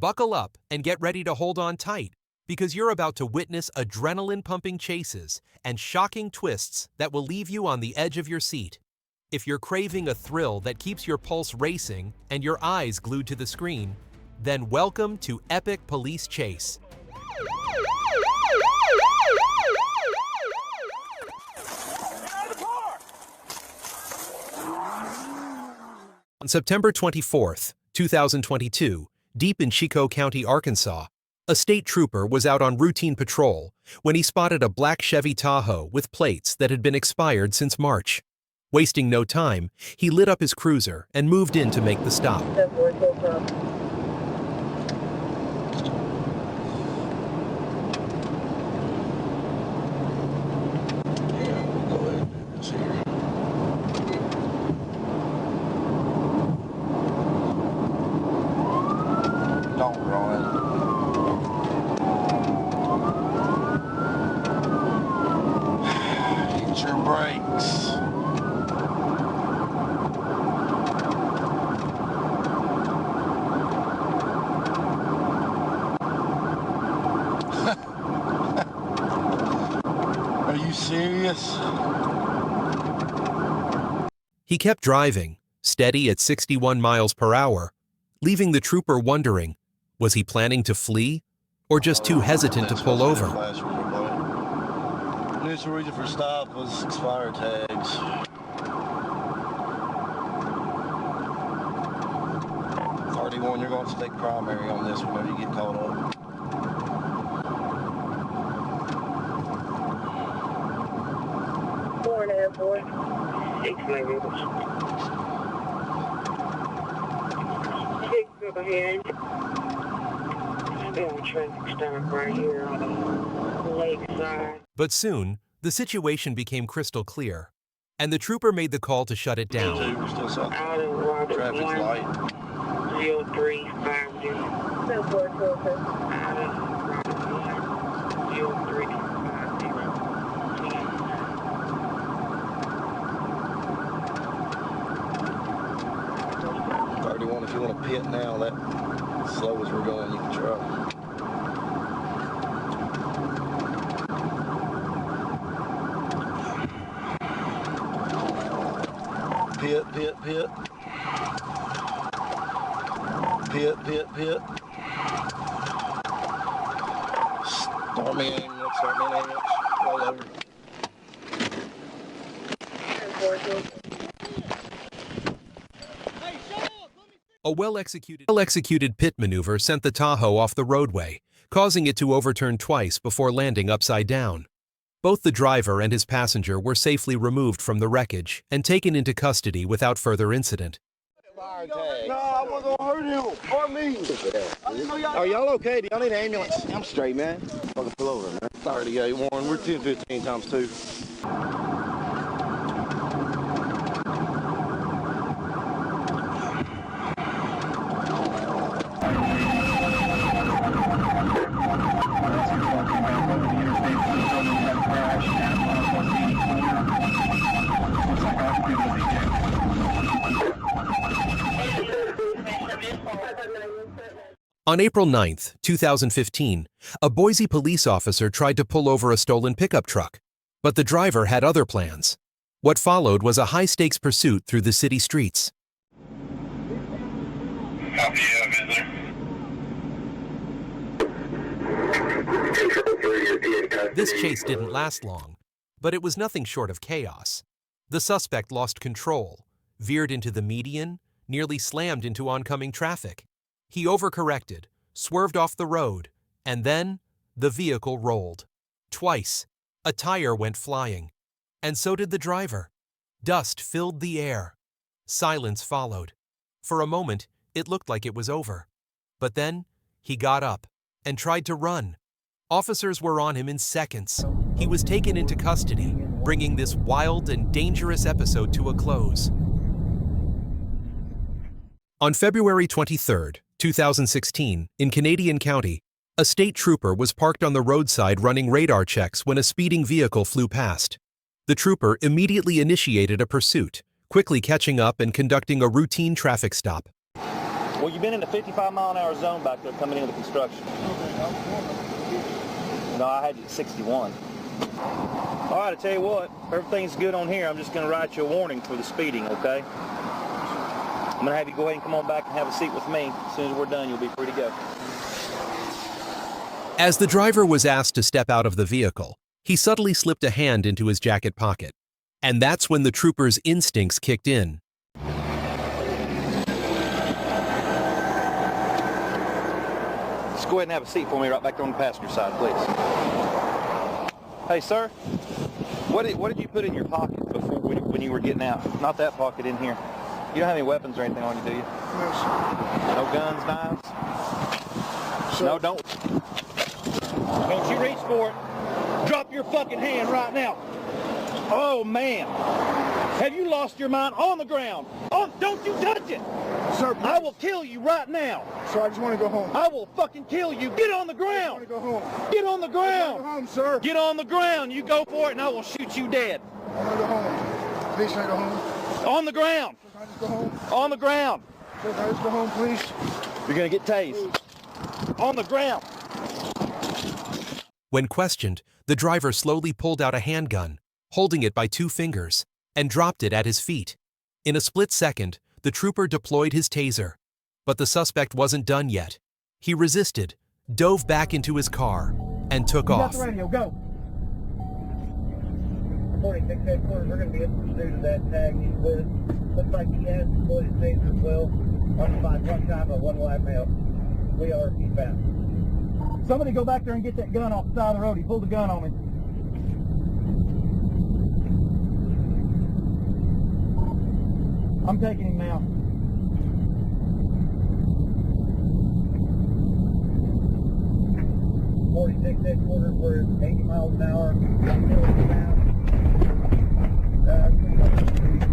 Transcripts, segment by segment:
Buckle up and get ready to hold on tight, because you're about to witness adrenaline-pumping chases and shocking twists that will leave you on the edge of your seat. If you're craving a thrill that keeps your pulse racing and your eyes glued to the screen, then welcome to Epic Police Chase. On September 24th, 2022, deep in Chico County, Arkansas, a state trooper was out on routine patrol when he spotted a black Chevy Tahoe with plates that had been expired since March. Wasting no time, he lit up his cruiser and moved in to make the stop. Don't run. Hit your brakes. Are you serious? He kept driving, steady at 61 miles per hour, leaving the trooper wondering, was he planning to flee or just too hesitant to pull over? Initial reason for stop was expired tags. $31, you're going to stay primary on this whenever you get caught up. Four and a half, boy. 6 maybe. 6 over here. On traffic stop right here on the lakeside. But soon, the situation became crystal clear, and the trooper made the call to shut it down. Out of Robert Traffic's 1, light. 0350. No, 412. Out of Robert 1, 0350. 31, if you want to pit now, that slow as we're going, you can try. Pit, pit, pit. Pit, pit, pit. Start me ambulance, roll over. A well-executed pit maneuver sent the Tahoe off the roadway, causing it to overturn twice before landing upside down. Both the driver and his passenger were safely removed from the wreckage and taken into custody without further incident. No, I wasn't gonna hurt him or me. Are y'all okay? Do y'all need an ambulance? I'm straight, man. Fucking pull over, man. 38, Warren. We're 10-15 times 2. On April 9, 2015, a Boise police officer tried to pull over a stolen pickup truck, but the driver had other plans. What followed was a high-stakes pursuit through the city streets. Copy, visitor. This chase didn't last long, but it was nothing short of chaos. The suspect lost control, veered into the median, nearly slammed into oncoming traffic. He overcorrected, swerved off the road, and then the vehicle rolled. Twice, a tire went flying, and so did the driver. Dust filled the air. Silence followed. For a moment, it looked like it was over. But then, he got up and tried to run. Officers were on him in seconds. He was taken into custody, bringing this wild and dangerous episode to a close. On February 23, 2016, in Canadian County, a state trooper was parked on the roadside running radar checks when a speeding vehicle flew past. The trooper immediately initiated a pursuit, quickly catching up and conducting a routine traffic stop. Well, you've been in the 55-mile-an-hour zone back there coming into the construction. No, I had you at 61. All right, I tell you what, if everything's good on here, I'm just going to write you a warning for the speeding, okay? I'm going to have you go ahead and come on back and have a seat with me. As soon as we're done, you'll be free to go. As the driver was asked to step out of the vehicle, he subtly slipped a hand into his jacket pocket. And that's when the trooper's instincts kicked in. Just go ahead and have a seat for me right back there on the passenger side, please. Hey, sir, what did you put in your pocket before when you were getting out? Not that pocket in here. You don't have any weapons or anything on you, do you? No, sir. No guns, knives? Sir. No, don't you reach for it. Drop your fucking hand right now. Oh, man. Have you lost your mind? On the ground. Oh, don't you touch it. Sir, I will kill you right now. Sir, I just want to go home. I will fucking kill you. Get on the I ground. want to go home. Get on the I want to ground. go home, sir. Get on the ground. You go for it and I will shoot you dead. I want to go home. Please, can I go home? On the ground. Sir, can I just go home? On the ground. Sir, can I just go home, please? You're going to get tased. On the ground. When questioned, the driver slowly pulled out a handgun, holding it by 2 fingers, and dropped it at his feet. In a split second, the trooper deployed his taser. But the suspect wasn't done yet. He resisted, dove back into his car, and took off. Got the radio, go. 46 headquarters, we're going to be in pursuit of that tag he's with. Looks like he has deployed his taser as well. Occupied one time on one white male. We are eastbound. Somebody go back there and get that gun off the side of the road. He pulled a gun on me. I'm taking him now. .46 headquarters, we're 80 miles an hour.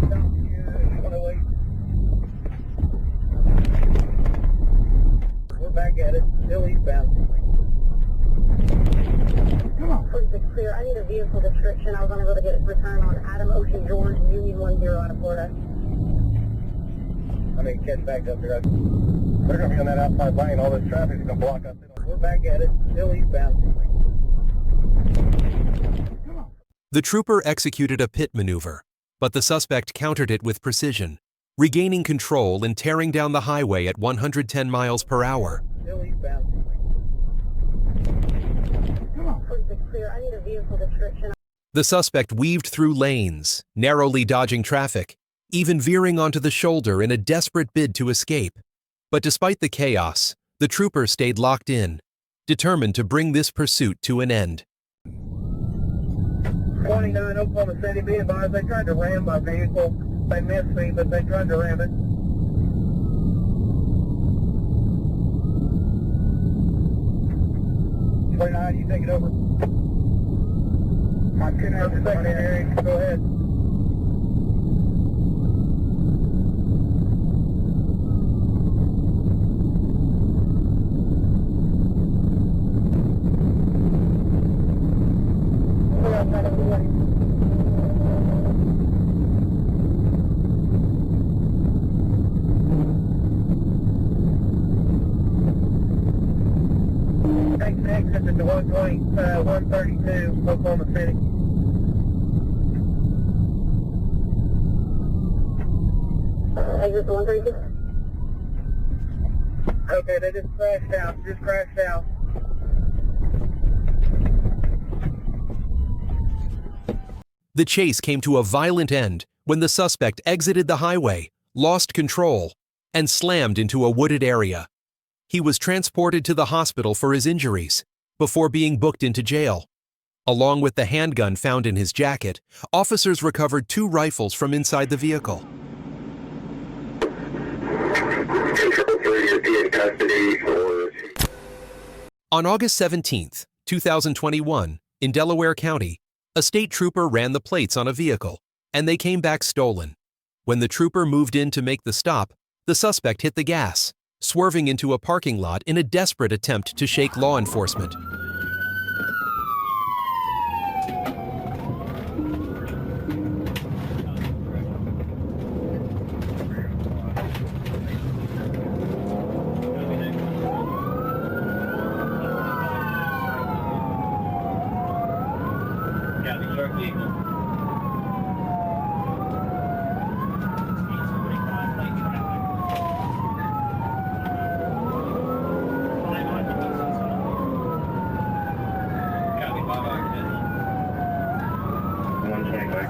Stop here at 108. We're back at it, still eastbound. Come on. 46 clear. I need a vehicle description. I was unable to get a return on Adam Ocean George, Union 10 out of Florida. I mean, catch back up there. They're going to be on that outside lane. All this traffic is going to block us. We're back at it, still eastbound. Come on. The trooper executed a pit maneuver, but the suspect countered it with precision, regaining control and tearing down the highway at 110 miles per hour. Still eastbound. Come on. 46 clear. I need a vehicle description. The suspect weaved through lanes, narrowly dodging traffic, even veering onto the shoulder in a desperate bid to escape. But despite the chaos, the trooper stayed locked in, determined to bring this pursuit to an end. 29 Oklahoma City, be advised, they tried to ram my vehicle. They missed me, but they tried to ram it. 29, you take it over. I'm 10 out of secondary, go ahead. Take next at the 132, Oklahoma City. Exit 132. Okay, they just crashed out, The chase came to a violent end when the suspect exited the highway, lost control, and slammed into a wooded area. He was transported to the hospital for his injuries before being booked into jail. Along with the handgun found in his jacket, officers recovered 2 rifles from inside the vehicle. On August 17, 2021, in Delaware County, a state trooper ran the plates on a vehicle, and they came back stolen. When the trooper moved in to make the stop, the suspect hit the gas, swerving into a parking lot in a desperate attempt to shake law enforcement.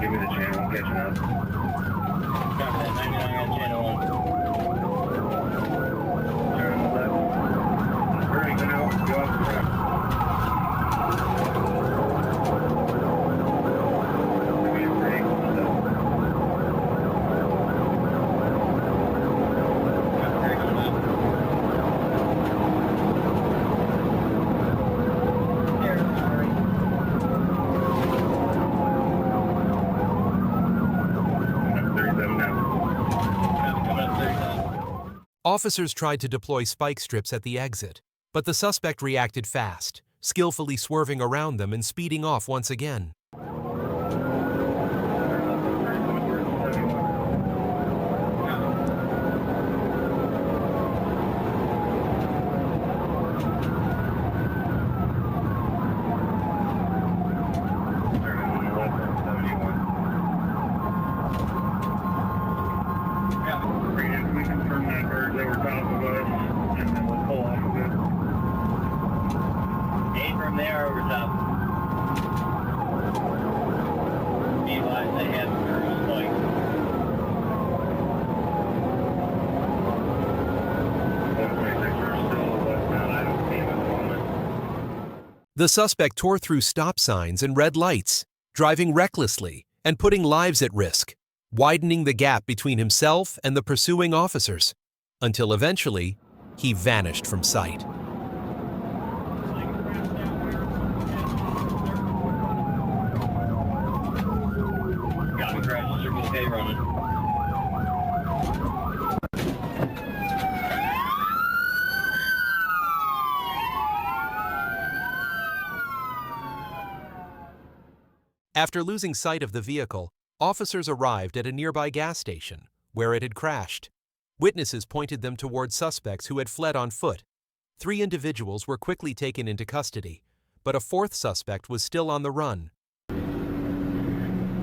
Give me the channel, I'm catching up. Copy that, 99 on channel 1. Turn on the left. Hurry, go now, go off the track. Give me a break, Officers tried to deploy spike strips at the exit, but the suspect reacted fast, skillfully swerving around them and speeding off once again. From there over top. Meanwhile, they have first spike. The suspect tore through stop signs and red lights, driving recklessly and putting lives at risk, widening the gap between himself and the pursuing officers, until eventually he vanished from sight. Crash, Circle K running. After losing sight of the vehicle, officers arrived at a nearby gas station, where it had crashed. Witnesses pointed them towards suspects who had fled on foot. 3 individuals were quickly taken into custody, but a 4th suspect was still on the run.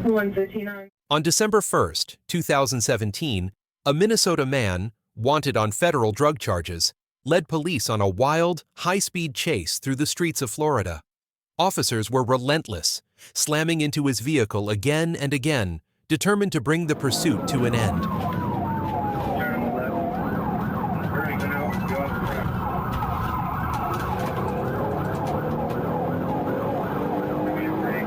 159. On December 1, 2017, a Minnesota man, wanted on federal drug charges, led police on a wild, high-speed chase through the streets of Florida. Officers were relentless, slamming into his vehicle again and again, determined to bring the pursuit to an end. Turn on the left. Hurry, go now, go off the track. Give me a break,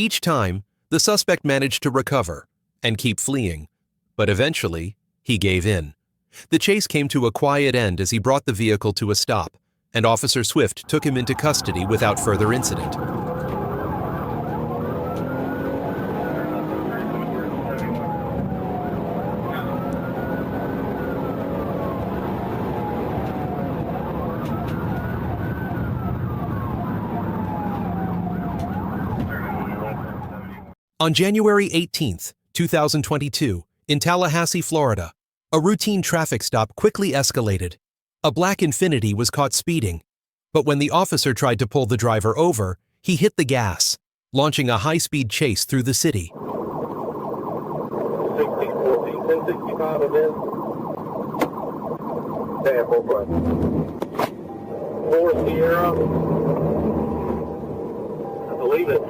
Each time, the suspect managed to recover and keep fleeing, but eventually, he gave in. The chase came to a quiet end as he brought the vehicle to a stop, and Officer Swift took him into custody without further incident. On January 18, 2022, in Tallahassee, Florida, a routine traffic stop quickly escalated. A black Infiniti was caught speeding, but when the officer tried to pull the driver over, he hit the gas, launching a high-speed chase through the city. 1065 again. Okay, 4 Sierra. I believe it's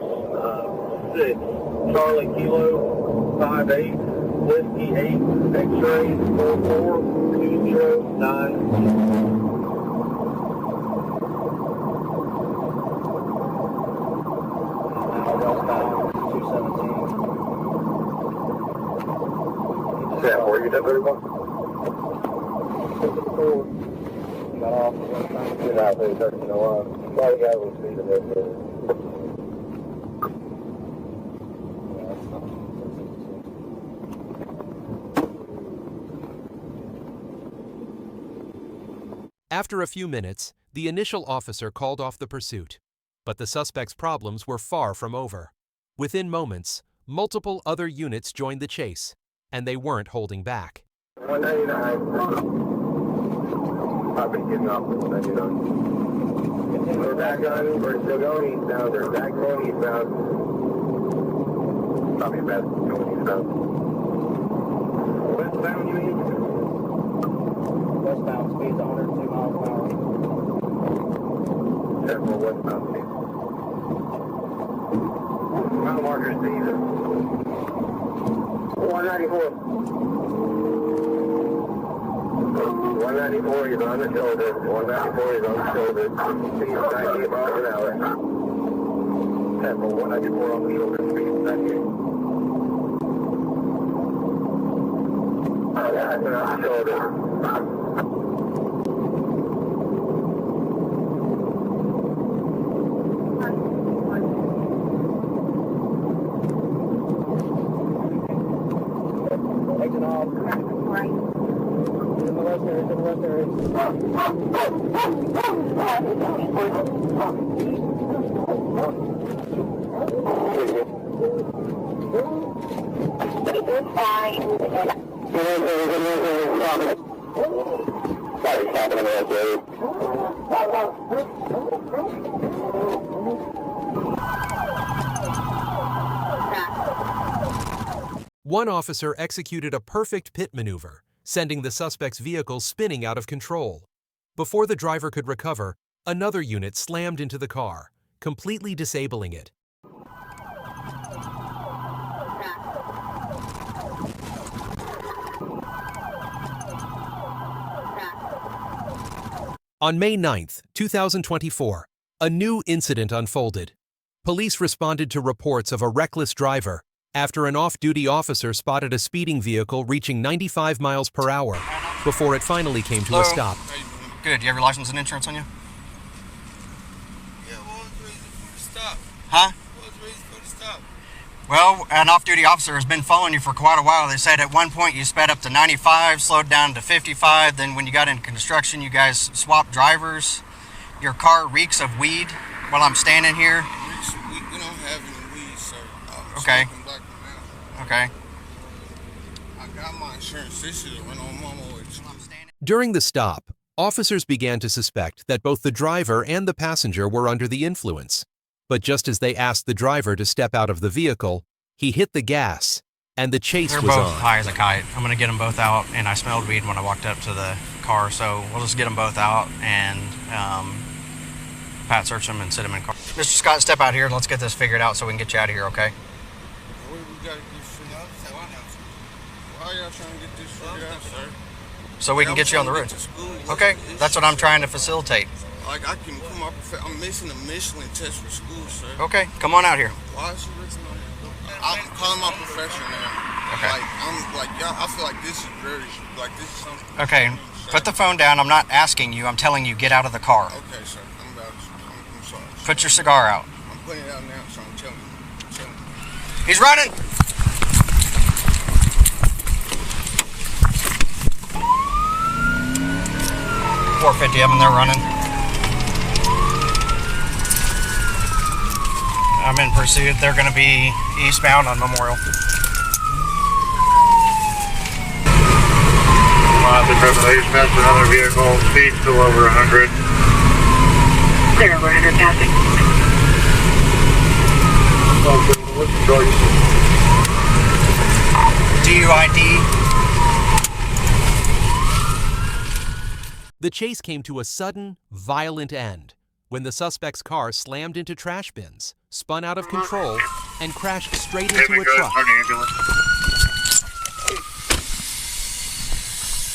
6 Charlie Kilo 58 Whiskey 8 X-ray 44209. Yeah, where you done very well? Got off. Get out there, 1301. Probably got a little speed in there. After a few minutes, the initial officer called off the pursuit, but the suspect's problems were far from over. Within moments, multiple other units joined the chase, and they weren't holding back. 199. I've been getting off the 199. We're back on. We're still going eastbound. They're back going eastbound. Probably best going eastbound. Westbound, you mean? Westbound speed's 102 miles an hour. Careful, westbound speed. Mile marker speed. 194. 194 is on the shoulder. 194 is on the shoulder. Speed 98 miles an hour. Careful, 194 on the shoulder. Speed 98. That's on the shoulder. Taking off. Right. In the west area, in the west area. One officer executed a perfect pit maneuver, sending the suspect's vehicle spinning out of control. Before the driver could recover, another unit slammed into the car, completely disabling it. On May 9th, 2024, a new incident unfolded. Police responded to reports of a reckless driver after an off-duty officer spotted a speeding vehicle reaching 95 miles per hour before it finally came to a stop. Good. Do you have your license and insurance on you? Yeah, what was the reason for the stop? Huh? What was the reason for the stop? Well, an off-duty officer has been following you for quite a while. They said at one point you sped up to 95, slowed down to 55. Then when you got into construction, you guys swapped drivers. Your car reeks of weed while I'm standing here. We don't have any weed, sir. Okay. Smoking black now. Okay. I got my insurance. This should have went on mama with you. During the stop, officers began to suspect that both the driver and the passenger were under the influence. But just as they asked the driver to step out of the vehicle, he hit the gas, and the chase They're was both on. high as a kite. I'm going to get them both out, and I smelled weed when I walked up to the car, so we'll just get them both out and pat search them and sit them in car. Mr. Scott, step out here. Let's get this figured out so we can get you out of here, okay? What we got to get figured out? Why y'all trying to get this figured out, sir? So we can get you on the road. Okay, that's what I'm trying to facilitate. Like, I can put my I'm missing a Michelin test for school, sir. Okay, come on out here. Why is you missing on that? I'm calling my profession now. Okay. Like, y'all, I feel like this is very, this is something. Okay, put the phone down. I'm not asking you. I'm telling you, get out of the car. Okay, sir. I'm sorry. Put your cigar out. I'm putting it out now, so I'm telling you. He's running. 450 of them, they're running. I'm in pursuit. They're going to be eastbound on Memorial. The Revelation passed another vehicle, speed still over 100. Clear over 100 passing. DUID. The chase came to a sudden, violent end when the suspect's car slammed into trash bins, spun out of control, and crashed straight into a truck.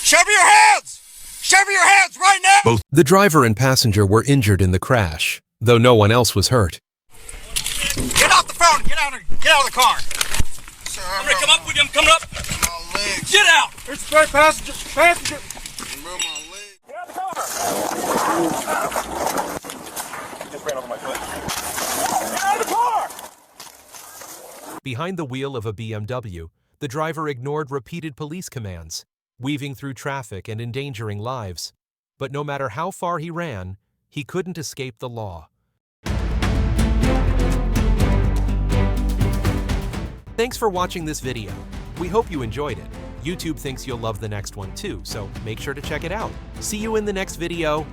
Show me your hands! Show me your hands right now! Both the driver and passenger were injured in the crash, though no one else was hurt. Get off the phone! Get out of the car! Sir, I'm gonna come up with you. I'm coming up. my legs. Get out! It's straight passenger. Passenger. Bro, my legs. Get out of the car. Just ran over my foot. Get out of the car. Behind the wheel of a BMW, the driver ignored repeated police commands, weaving through traffic and endangering lives. But no matter how far he ran, he couldn't escape the law. Thanks for watching this video. We hope you enjoyed it. YouTube thinks you'll love the next one too, so make sure to check it out. See you in the next video.